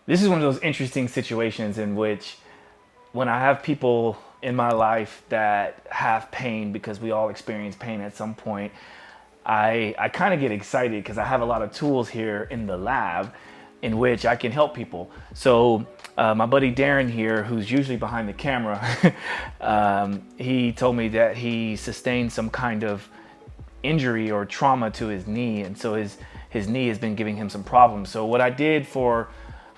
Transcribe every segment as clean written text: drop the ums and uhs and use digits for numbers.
This is one of those interesting situations in which when I have people in my life that have pain, because we all experience pain at some point, I kind of get excited because I have a lot of tools here in the lab in which I can help people. So my buddy Darren here, who's usually behind the camera, he told me that he sustained some kind of injury or trauma to his knee, and so his knee has been giving him some problems. So what I did for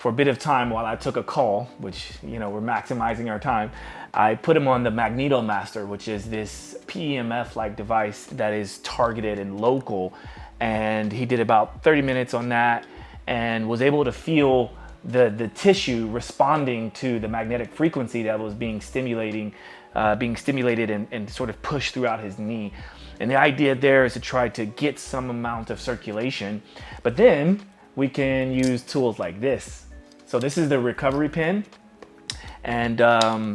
a bit of time while I took a call, which, you know, we're maximizing our time, I put him on the Magneto Master, which is this PEMF-like device that is targeted and local. And he did about 30 minutes on that and was able to feel the tissue responding to the magnetic frequency that was being stimulated and sort of pushed throughout his knee. And the idea there is to try to get some amount of circulation, but then we can use tools like this. So this is the recovery pin, and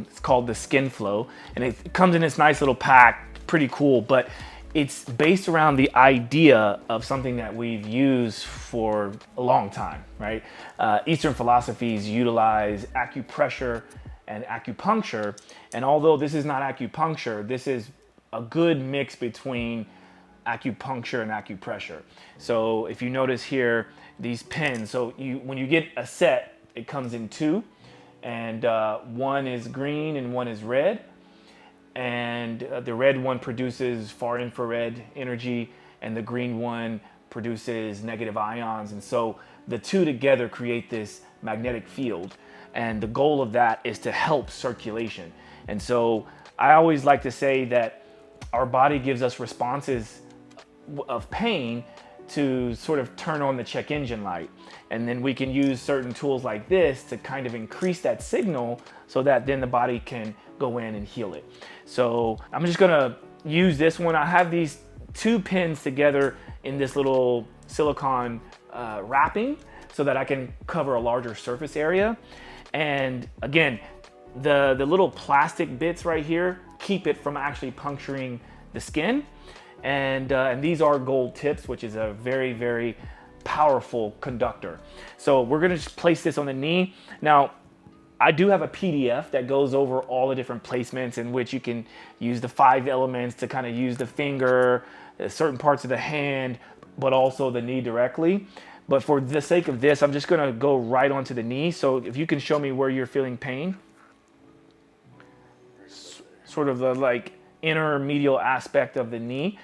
it's called the Skin Flow, and it comes in this nice little pack, pretty cool, but it's based around the idea of something that we've used for a long time, right? Eastern philosophies utilize acupressure and acupuncture, and although this is not acupuncture, this is a good mix between acupuncture and acupressure. So if you notice here, these pins, so when you get a set, it comes in two, and one is green and one is red, and the red one produces far infrared energy and the green one produces negative ions, and so the two together create this magnetic field, and the goal of that is to help circulation. And so I always like to say that our body gives us responses of pain to sort of turn on the check engine light. And then we can use certain tools like this to kind of increase that signal so that then the body can go in and heal it. So I'm just gonna use this one. I have these two pins together in this little silicone wrapping so that I can cover a larger surface area. And again, the little plastic bits right here keep it from actually puncturing the skin. And these are gold tips, which is a very, very powerful conductor. So we're gonna just place this on the knee. Now, I do have a PDF that goes over all the different placements in which you can use the 5 elements to kind of use the finger, certain parts of the hand, but also the knee directly. But for the sake of this, I'm just gonna go right onto the knee. So if you can show me where you're feeling pain, sort of the like inner medial aspect of the knee.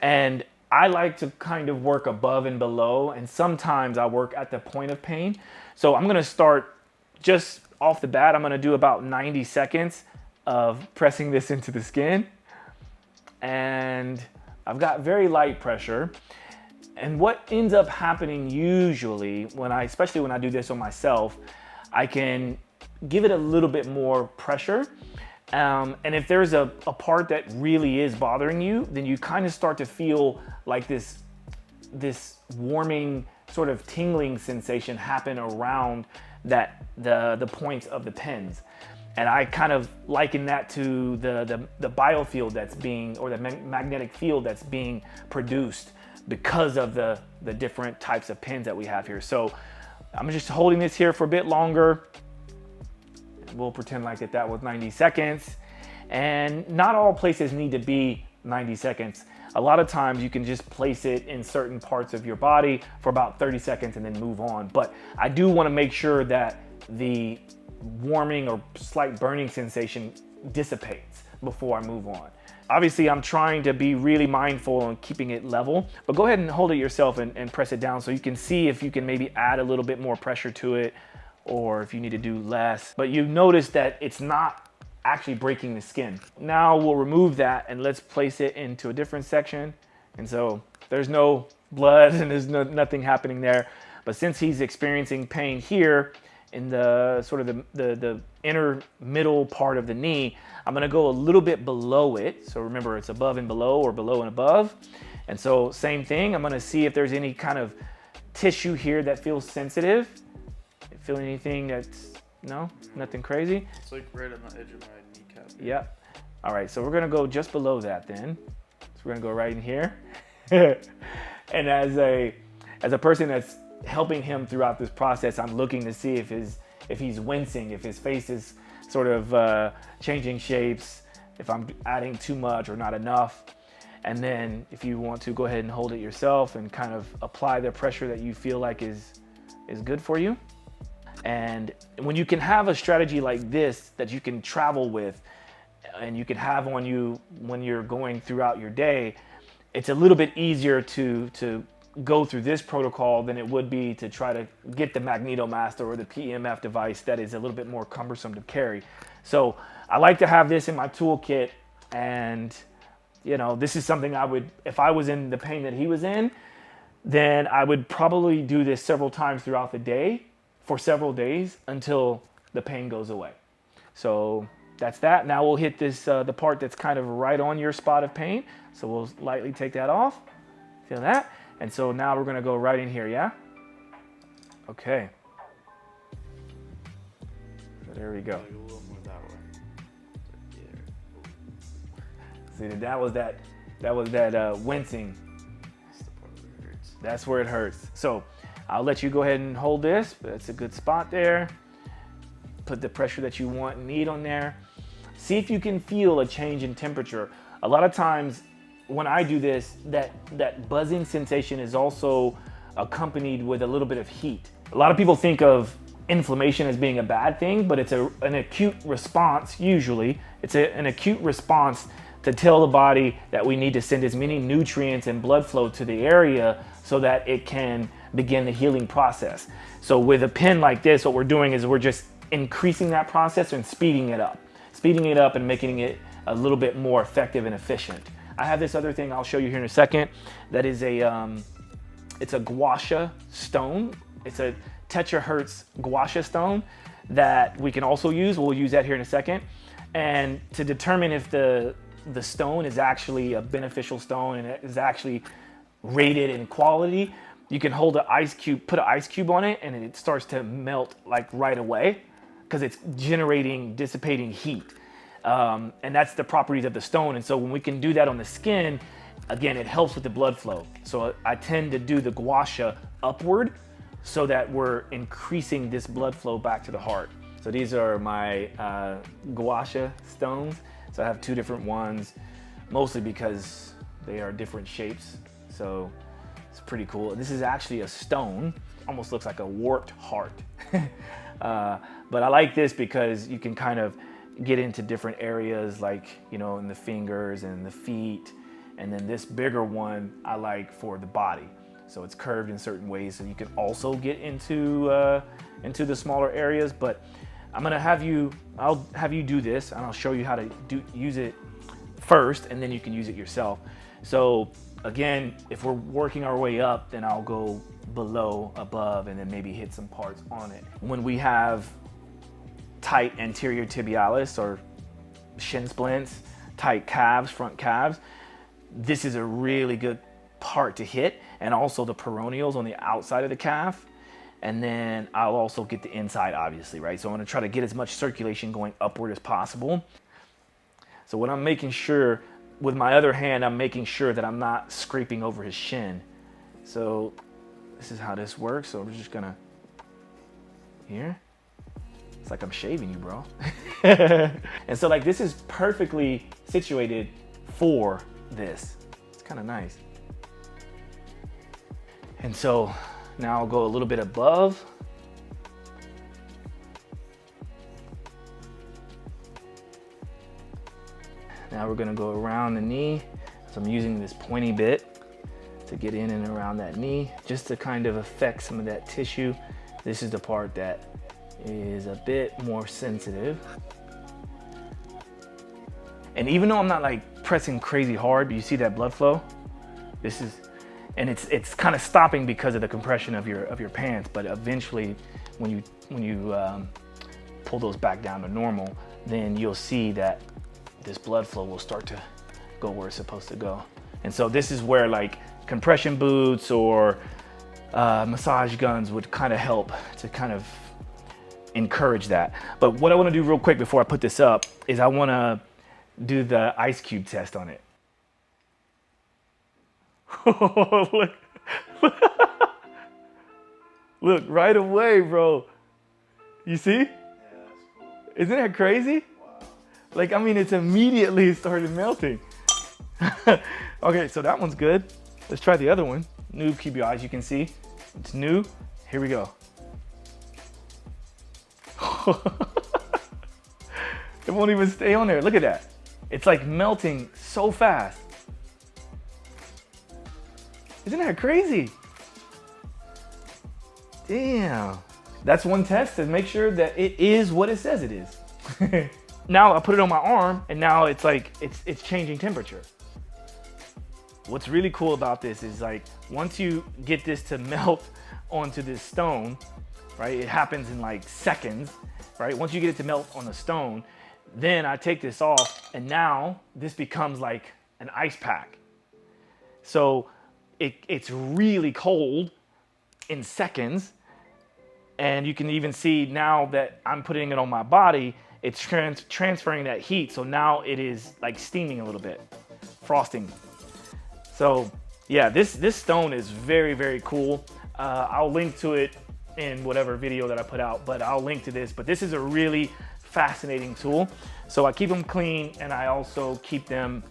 And I like to kind of work above and below, and sometimes I work at the point of pain. So I'm gonna start just off the bat. I'm gonna do about 90 seconds of pressing this into the skin. And I've got very light pressure. And what ends up happening usually especially when I do this on myself, I can give it a little bit more pressure. And if there's a part that really is bothering you, then you kind of start to feel like this warming sort of tingling sensation happen around the points of the pins. And I kind of liken that to the biofield that's being, or the magnetic field that's being produced because of the different types of pins that we have here. So I'm just holding this here for a bit longer. We'll pretend like that was 90 seconds. And not all places need to be 90 seconds. A lot of times you can just place it in certain parts of your body for about 30 seconds and then move on. But I do want to make sure that the warming or slight burning sensation dissipates before I move on. Obviously, I'm trying to be really mindful on keeping it level, but go ahead and hold it yourself and press it down so you can see if you can maybe add a little bit more pressure to it, or if you need to do less. But you notice that it's not actually breaking the skin. Now we'll remove that and let's place it into a different section. And so there's no blood and there's nothing happening there. But since he's experiencing pain here in the sort of the inner middle part of the knee, I'm gonna go a little bit below it. So remember, it's above and below, or below and above. And so same thing, I'm gonna see if there's any kind of tissue here that feels sensitive. Feel anything that's, no, nothing crazy? It's like right on the edge of my kneecap. Yep. All right, so we're gonna go just below that then. So we're gonna go right in here. And as a person that's helping him throughout this process, I'm looking to see if he's wincing, if his face is sort of changing shapes, if I'm adding too much or not enough. And then if you want to, go ahead and hold it yourself and kind of apply the pressure that you feel like is good for you. And when you can have a strategy like this that you can travel with and you can have on you when you're going throughout your day, it's a little bit easier to go through this protocol than it would be to try to get the Magneto Master or the PEMF device that is a little bit more cumbersome to carry. So I like to have this in my toolkit, and you know, this is something I would, if I was in the pain that he was in, then I would probably do this several times throughout the day for several days until the pain goes away. So that's that. Now we'll hit this, the part that's kind of right on your spot of pain. So we'll lightly take that off. Feel that? And so now we're gonna go right in here, yeah? Okay. So there we go. Like a little more that way. Yeah. See, that was that wincing. That's the part that hurts. That's where it hurts. So I'll let you go ahead and hold this. That's a good spot there. Put the pressure that you want and need on there. See if you can feel a change in temperature. A lot of times when I do this, that buzzing sensation is also accompanied with a little bit of heat. A lot of people think of inflammation as being a bad thing, but it's an acute response, usually. It's an acute response to tell the body that we need to send as many nutrients and blood flow to the area so that it can begin the healing process. So with a pen like this, what we're doing is we're just increasing that process and speeding it up and making it a little bit more effective and efficient. I have this other thing I'll show you here in a second. That is it's a gua sha stone. It's a tetra-hertz gua sha stone that we can also use. We'll use that here in a second. And to determine if the stone is actually a beneficial stone and it is actually rated in quality, you can hold an ice cube, put an ice cube on it, and it starts to melt like right away because it's dissipating heat. And that's the properties of the stone. And so when we can do that on the skin, again, it helps with the blood flow. So I tend to do the gua sha upward so that we're increasing this blood flow back to the heart. So these are my gua sha stones. So I have two different ones, mostly because they are different shapes. So it's pretty cool. This is actually a stone, almost looks like a warped heart. But I like this because you can kind of get into different areas, like, you know, in the fingers and the feet. And then this bigger one I like for the body. So it's curved in certain ways, so you can also get into the smaller areas. But I'll have you do this, and I'll show you how to use it first, and then you can use it yourself. So again, if we're working our way up, then I'll go below, above, and then maybe hit some parts on it. When we have tight anterior tibialis or shin splints, tight calves, front calves, this is a really good part to hit, and also the peroneals on the outside of the calf. And then I'll also get the inside, obviously, right? So I'm gonna try to get as much circulation going upward as possible. So what I'm making sure, with my other hand, I'm making sure that I'm not scraping over his shin. So this is how this works. So we're just gonna, here. It's like I'm shaving you, bro. And so like this is perfectly situated for this. It's kind of nice. And so now I'll go a little bit above. Now we're gonna go around the knee. So I'm using this pointy bit to get in and around that knee, just to kind of affect some of that tissue. This is the part that is a bit more sensitive. And even though I'm not like pressing crazy hard, but you see that blood flow? It's kind of stopping because of the compression of your pants, but eventually when you pull those back down to normal, then you'll see that this blood flow will start to go where it's supposed to go. And so this is where like compression boots or massage guns would kind of help to kind of encourage that. But what I want to do real quick before I put this up is I want to do the ice cube test on it. Look. Look, right away, bro. You see? Yeah, that's cool. Isn't that crazy? Wow. Like, I mean, it's immediately started melting. Okay, so that one's good. Let's try the other one. New QBI, as you can see. It's new. Here we go. It won't even stay on there. Look at that. It's like melting so fast. Isn't that crazy? Damn. That's one test to make sure that it is what it says it is. Now I put it on my arm and now it's like, it's changing temperature. What's really cool about this is like, once you get this to melt onto this stone, right? It happens in like seconds, right? Once you get it to melt on the stone, then I take this off and now this becomes like an ice pack. So it's really cold in seconds. And you can even see now that I'm putting it on my body, it's transferring that heat. So now it is like steaming a little bit, frosting. So yeah, this stone is very, very cool. I'll link to it in whatever video that I put out, but I'll link to this. But this is a really fascinating tool. So I keep them clean and I also keep them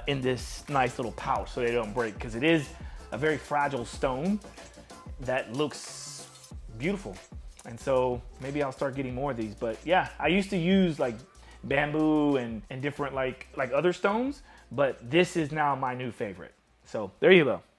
in this nice little pouch so they don't break, because it is a very fragile stone that looks beautiful. And so maybe I'll start getting more of these. But yeah, I used to use like bamboo and different like other stones, but this is now my new favorite. So there you go.